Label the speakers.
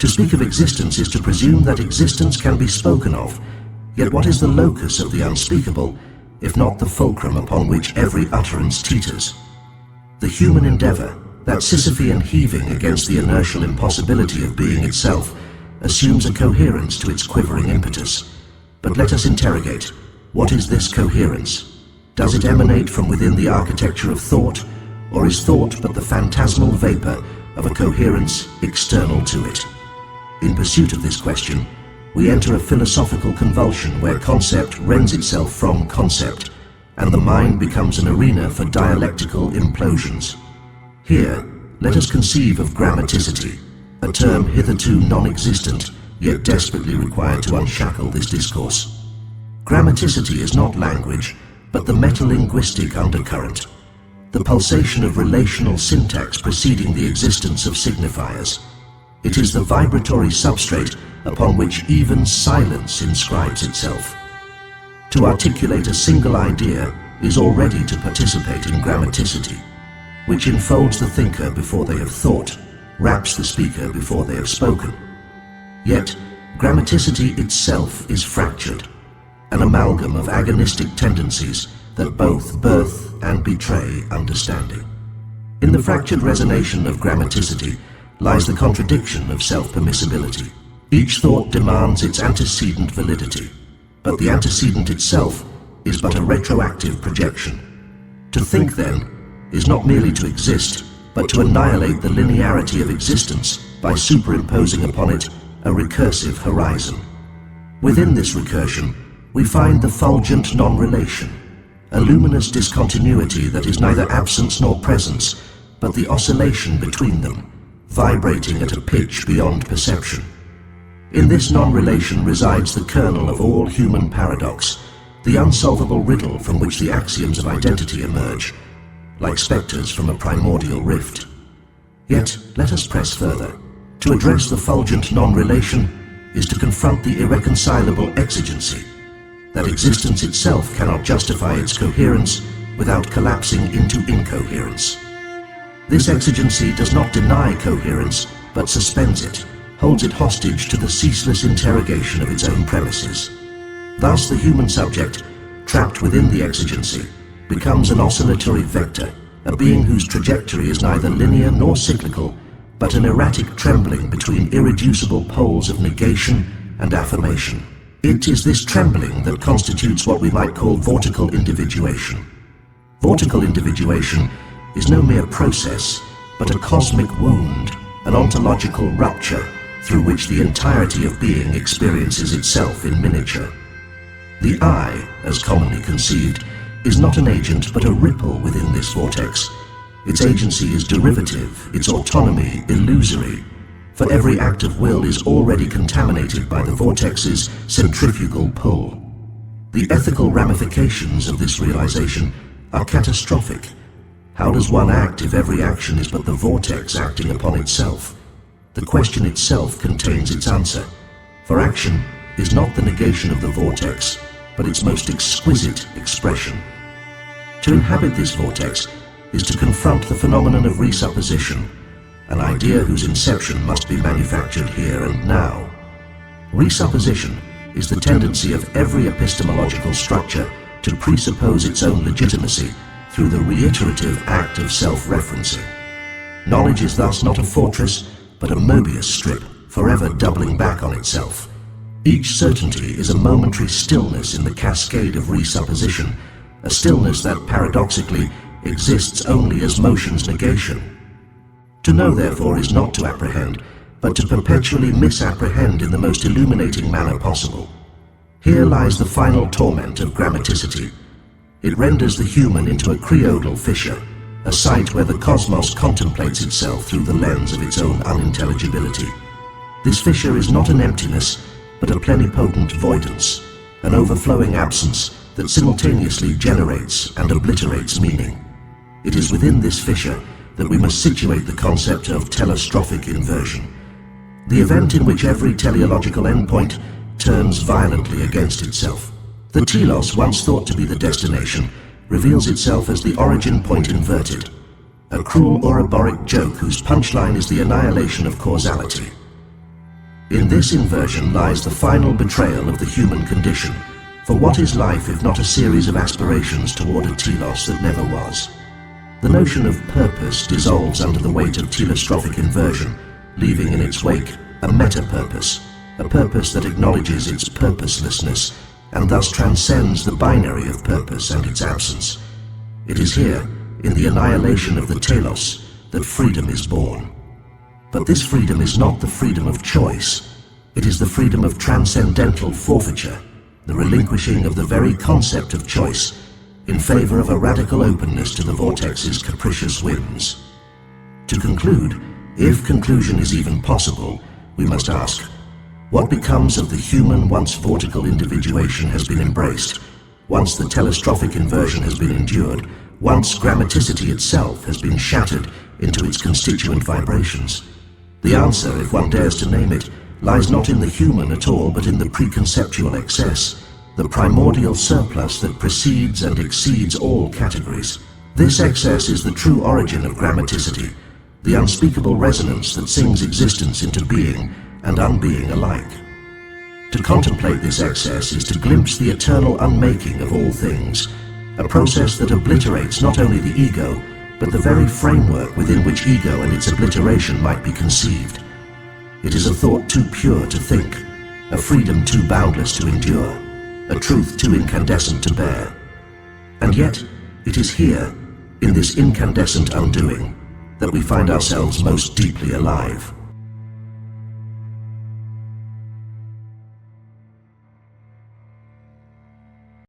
Speaker 1: To speak of existence is to presume that existence can be spoken of, yet what is the locus of the unspeakable, if not the fulcrum upon which every utterance teeters? The human endeavor, that Sisyphean heaving against the inertial impossibility of being itself, assumes a coherence to its quivering impetus. But let us interrogate, what is this coherence? Does it emanate from within the architecture of thought, or is thought but the phantasmal vapor of a coherence external to it? In pursuit of this question, we enter a philosophical convulsion where concept rends itself from concept, and the mind becomes an arena for dialectical implosions. Here, let us conceive of grammaticity, a term hitherto non-existent, yet desperately required to unshackle this discourse. Grammaticity is not language, but the metalinguistic undercurrent, the pulsation of relational syntax preceding the existence of signifiers. It is the vibratory substrate upon which even silence inscribes itself. To articulate a single idea is already to participate in grammaticity, which enfolds the thinker before they have thought, wraps the speaker before they have spoken. Yet, grammaticity itself is fractured, an amalgam of agonistic tendencies that both birth and betray understanding. In the fractured resonation of grammaticity lies the contradiction of self-permissibility. Each thought demands its antecedent validity, but the antecedent itself is but a retroactive projection. To think, then, is not merely to exist, but to annihilate the linearity of existence by superimposing upon it a recursive horizon. Within this recursion, we find the fulgent nonrelation, a luminous discontinuity that is neither absence nor presence, but the oscillation between them, vibrating at a pitch beyond perception. In this non-relation resides the kernel of all human paradox, the unsolvable riddle from which the axioms of identity emerge, like specters from a primordial rift. Yet, let us press further. To address the fulgent non-relation is to confront the irreconcilable exigency, that existence itself cannot justify its coherence without collapsing into incoherence. This exigency does not deny coherence, but suspends it, holds it hostage to the ceaseless interrogation of its own premises. Thus the human subject, trapped within the exigency, becomes an oscillatory vector, a being whose trajectory is neither linear nor cyclical, but an erratic trembling between irreducible poles of negation and affirmation. It is this trembling that constitutes what we might call vortical individuation. Vortical individuation is no mere process, but a cosmic wound, an ontological rupture through which the entirety of being experiences itself in miniature. The I, as commonly conceived, is not an agent but a ripple within this vortex. Its agency is derivative, its autonomy illusory, for every act of will is already contaminated by the vortex's centrifugal pull. The ethical ramifications of this realization are catastrophic. How does one act if every action is but the vortex acting upon itself? The question itself contains its answer, for action is not the negation of the vortex, but its most exquisite expression. To inhabit this vortex is to confront the phenomenon of resupposition, an idea whose inception must be manufactured here and now. Resupposition is the tendency of every epistemological structure to presuppose its own legitimacy through the reiterative act of self-referencing. Knowledge is thus not a fortress, but a Mobius strip, forever doubling back on itself. Each certainty is a momentary stillness in the cascade of resupposition, a stillness that paradoxically exists only as motion's negation. To know, therefore, is not to apprehend, but to perpetually misapprehend in the most illuminating manner possible. Here lies the final torment of grammaticity. It renders the human into a creodal fissure, a site where the cosmos contemplates itself through the lens of its own unintelligibility. This fissure is not an emptiness, but a plenipotent voidance, an overflowing absence that simultaneously generates and obliterates meaning. It is within this fissure that we must situate the concept of telostrophic inversion, the event in which every teleological endpoint turns violently against itself. The telos, once thought to be the destination, reveals itself as the origin point inverted, a cruel Ouroboros joke whose punchline is the annihilation of causality. In this inversion lies the final betrayal of the human condition, for what is life if not a series of aspirations toward a telos that never was? The notion of purpose dissolves under the weight of telostrophic inversion, leaving in its wake a meta-purpose, a purpose that acknowledges its purposelessness and thus transcends the binary of purpose and its absence. It is here, in the annihilation of the telos, that freedom is born. But this freedom is not the freedom of choice. It is the freedom of transcendental forfeiture, the relinquishing of the very concept of choice in favor of a radical openness to the vortex's capricious whims. To conclude, if conclusion is even possible, we must ask, what becomes of the human once vortical individuation has been embraced, once the telostrophic inversion has been endured, once grammaticity itself has been shattered into its constituent vibrations? The answer, if one dares to name it, lies not in the human at all, but in the preconceptual excess, the primordial surplus that precedes and exceeds all categories. This excess is the true origin of grammaticity, the unspeakable resonance that sings existence into being and unbeing alike. To contemplate this excess is to glimpse the eternal unmaking of all things, a process that obliterates not only the ego, but the very framework within which ego and its obliteration might be conceived. It is a thought too pure to think, a freedom too boundless to endure, a truth too incandescent to bear. And yet, it is here, in this incandescent undoing, that we find ourselves most deeply alive.